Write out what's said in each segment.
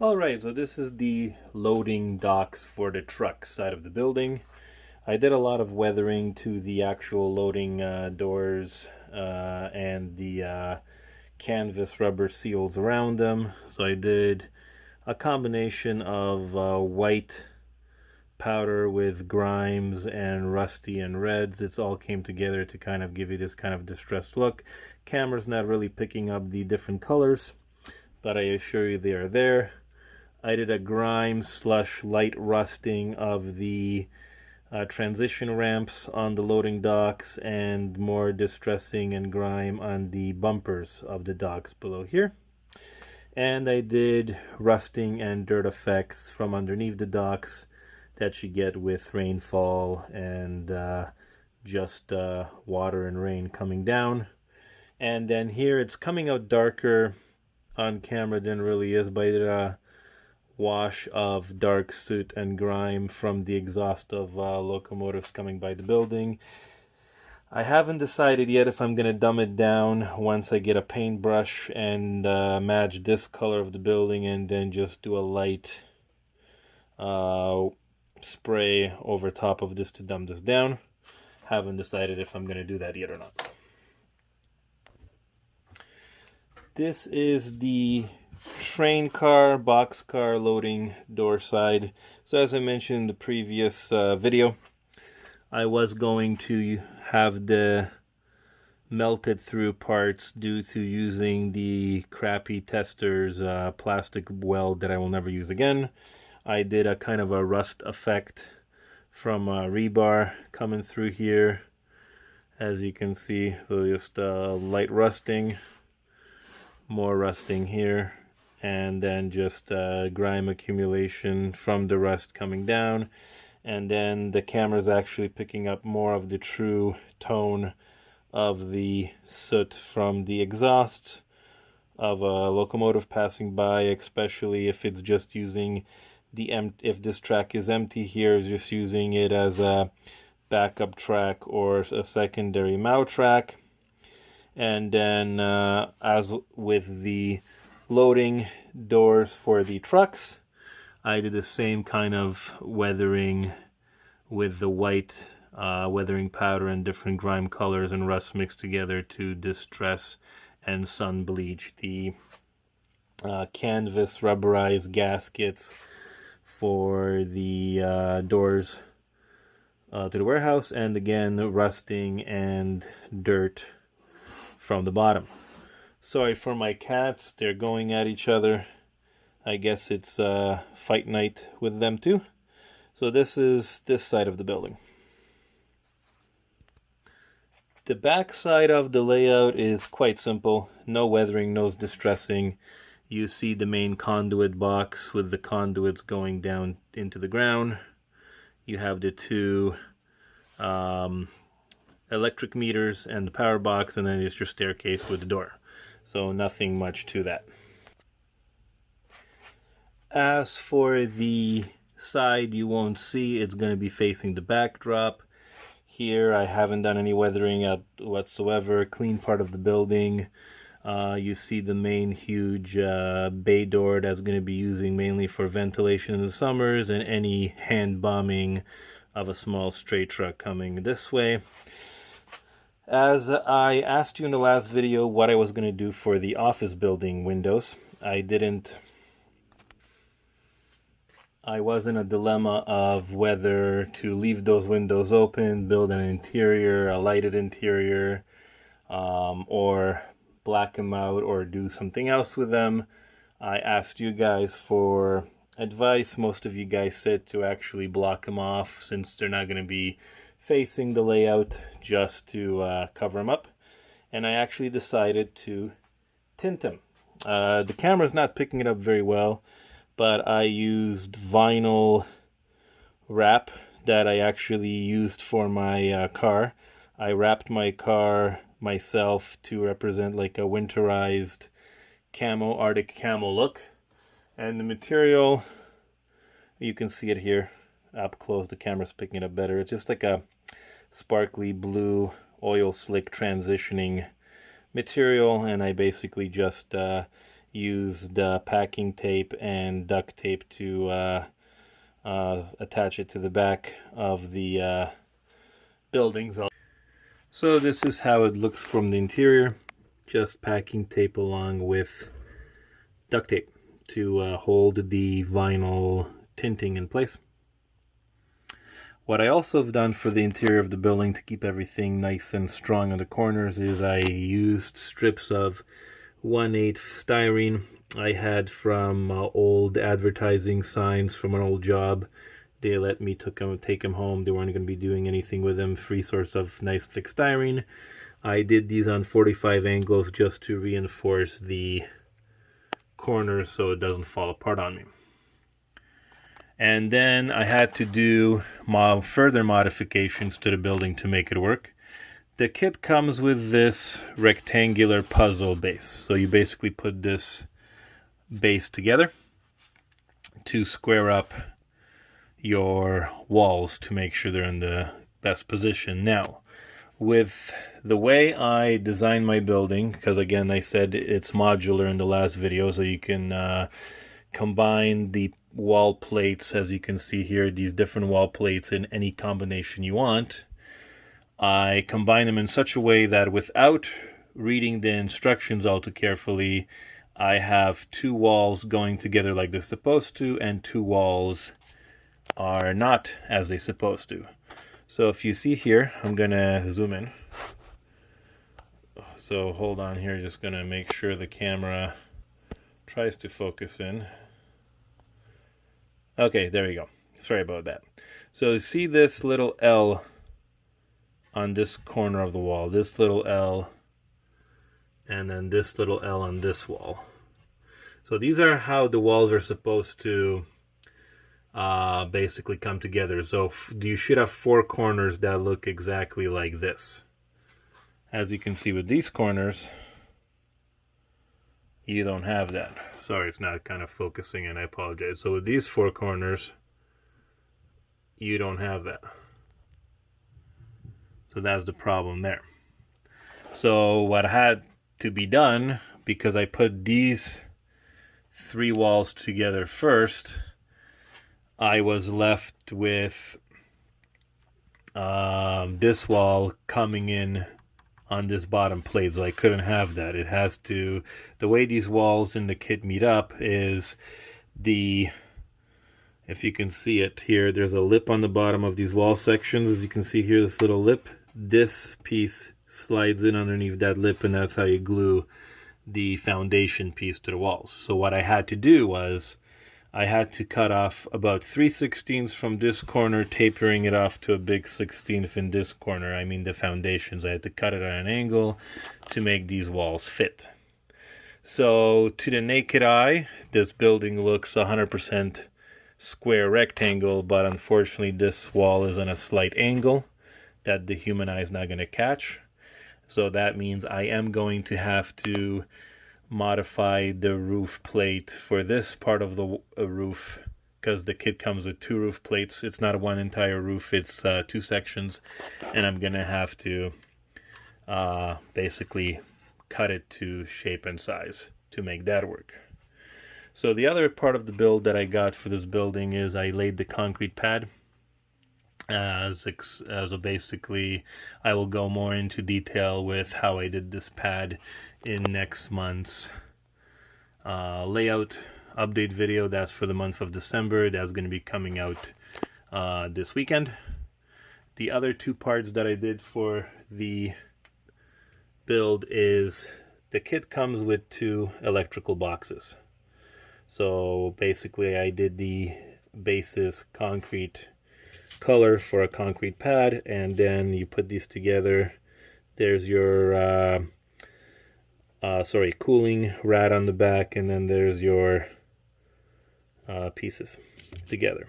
Alright, so this is the loading docks for the truck side of the building. I did a lot of weathering to the actual loading doors and the canvas rubber seals around them. So I did a combination of white powder with grimes and rusty and reds. It's all came together to kind of give you this kind of distressed look. Camera's not really picking up the different colors, but I assure you they are there. I did a grime / light rusting of the transition ramps on the loading docks, and more distressing and grime on the bumpers of the docks below here. And I did rusting and dirt effects from underneath the docks that you get with rainfall and just water and rain coming down. And then here it's coming out darker on camera than it really is, but I did a wash of dark soot and grime from the exhaust of locomotives coming by the building. I haven't decided yet if I'm going to dumb it down once I get a paintbrush and match this color of the building, and then just do a light spray over top of this to dumb this down. Haven't decided if I'm going to do that yet or not. This is the train car, boxcar loading door side. So as I mentioned in the previous video, I was going to have the melted through parts due to using the crappy Testors plastic weld that I will never use again. I did a kind of a rust effect from rebar coming through here. As you can see, so just light rusting, more rusting here, and then just grime accumulation from the rust coming down. And then the camera's actually picking up more of the true tone of the soot from the exhaust of a locomotive passing by, especially if it's just using the if this track is empty here, is just using it as a backup track or a secondary MOW track. And then as with the loading doors for the trucks, I did the same kind of weathering with the white weathering powder and different grime colors and rust mixed together to distress and sun bleach the canvas rubberized gaskets for the doors to the warehouse, and again rusting and dirt from the bottom. Sorry for my cats, they're going at each other. I guess it's fight night with them too. So this is this side of the building. The back side of the layout is quite simple. No weathering, no distressing. You see the main conduit box with the conduits going down into the ground. You have the two electric meters and the power box, and then it's your staircase with the door. So nothing much to that. As for the side, you won't see, it's going to be facing the backdrop. Here I haven't done any weathering whatsoever. Clean part of the building. You see the main huge bay door that's going to be using mainly for ventilation in the summers, and any hand bombing of a small straight truck coming this way. As I asked you in the last video what I was going to do for the office building windows, I didn't I was in a dilemma of whether to leave those windows open, build an interior, a lighted interior, or black them out or do something else with them. I asked you guys for advice. Most of you guys said to actually block them off since they're not going to be facing the layout, just to cover them up. And I actually decided to tint them. The camera's not picking it up very well, but I used vinyl wrap that I actually used for my car. I wrapped my car myself to represent like a winterized camo, Arctic camo look. And the material, you can see it here up close. The camera's picking it up better. It's just like a sparkly blue oil slick transitioning material, and I basically just used packing tape and duct tape to attach it to the back of the buildings. So this is how it looks from the interior. Just packing tape along with duct tape to hold the vinyl tinting in place. What I also have done for the interior of the building to keep everything nice and strong on the corners is I used strips of 1/8 styrene I had from old advertising signs from an old job. They let me take them home. They weren't going to be doing anything with them. Free source of nice thick styrene. I did these on 45 angles just to reinforce the corners so it doesn't fall apart on me. And then I had to do further modifications to the building to make it work. The kit comes with this rectangular puzzle base. So you basically put this base together to square up your walls to make sure they're in the best position. Now, with the way I designed my building, because again I said it's modular in the last video, so you can combine the wall plates, as you can see here, these different wall plates in any combination you want. I combine them in such a way that without reading the instructions all too carefully, I have two walls going together like they're supposed to, and two walls are not as they're supposed to. So if you see here, I'm gonna zoom in. So hold on here, just gonna make sure the camera tries to focus in. Okay, there we go. Sorry about that. So you see this little L on this corner of the wall, this little L, and then this little L on this wall. So these are how the walls are supposed to basically come together. So you should have four corners that look exactly like this. As you can see with these corners, you don't have that. Sorry, it's not kind of focusing, and I apologize. So with these four corners, you don't have that. So that's the problem there. So what had to be done, because I put these three walls together first, I was left with this wall coming in on this bottom plate, so I couldn't have that. It has to, the way these walls in the kit meet up is if you can see it here, there's a lip on the bottom of these wall sections. As you can see here, this little lip, this piece slides in underneath that lip, and that's how you glue the foundation piece to the walls. So what I had to do was I had to cut off about 3/16 from this corner, tapering it off to a big 16th in this corner. I mean the foundations. I had to cut it at an angle to make these walls fit. So to the naked eye, this building looks 100% square rectangle, but unfortunately this wall is on a slight angle that the human eye is not going to catch. So that means I am going to have to modify the roof plate for this part of the roof, because the kit comes with two roof plates. It's not one entire roof, it's two sections, and I'm gonna have to basically cut it to shape and size to make that work. So the other part of the build that I got for this building is I laid the concrete pad. As basically, I will go more into detail with how I did this pad in next month's layout update video. That's for the month of December. That's going to be coming out this weekend. The other two parts that I did for the build is the kit comes with 2 electrical boxes. So basically I did the basis concrete color for a concrete pad, and then you put these together. There's your cooling rad on the back, and then there's your pieces together.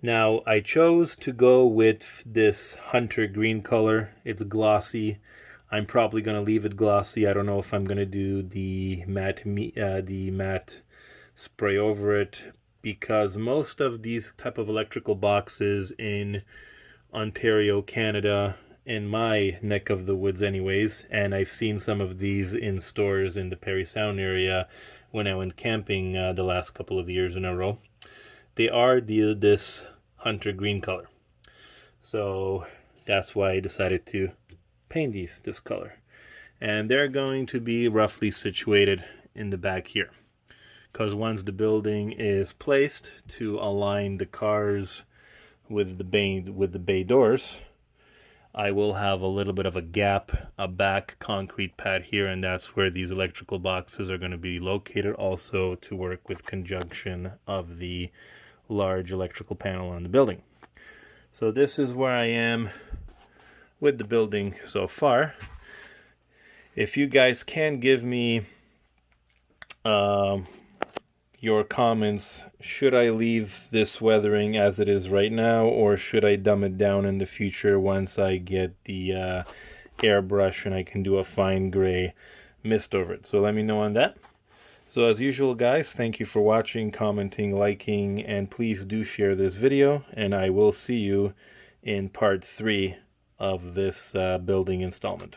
Now I chose to go with this hunter green color. It's glossy. I'm probably going to leave it glossy. I don't know if I'm going to do the matte spray over it, because most of these type of electrical boxes in Ontario, Canada, in my neck of the woods anyways, and I've seen some of these in stores in the Parry Sound area when I went camping the last couple of years in a row, they are this hunter green color. So that's why I decided to paint these this color. And they're going to be roughly situated in the back here, because once the building is placed to align the cars with the bay doors, I will have a little bit of a gap, a back concrete pad here, and that's where these electrical boxes are going to be located, also to work with conjunction of the large electrical panel on the building. So this is where I am with the building so far. If you guys can give me your comments, should I leave this weathering as it is right now, or should I dumb it down in the future once I get the airbrush and I can do a fine gray mist over it? So let me know on that. So as usual guys, thank you for watching, commenting, liking, and please do share this video, and I will see you in part 3 of this building installment.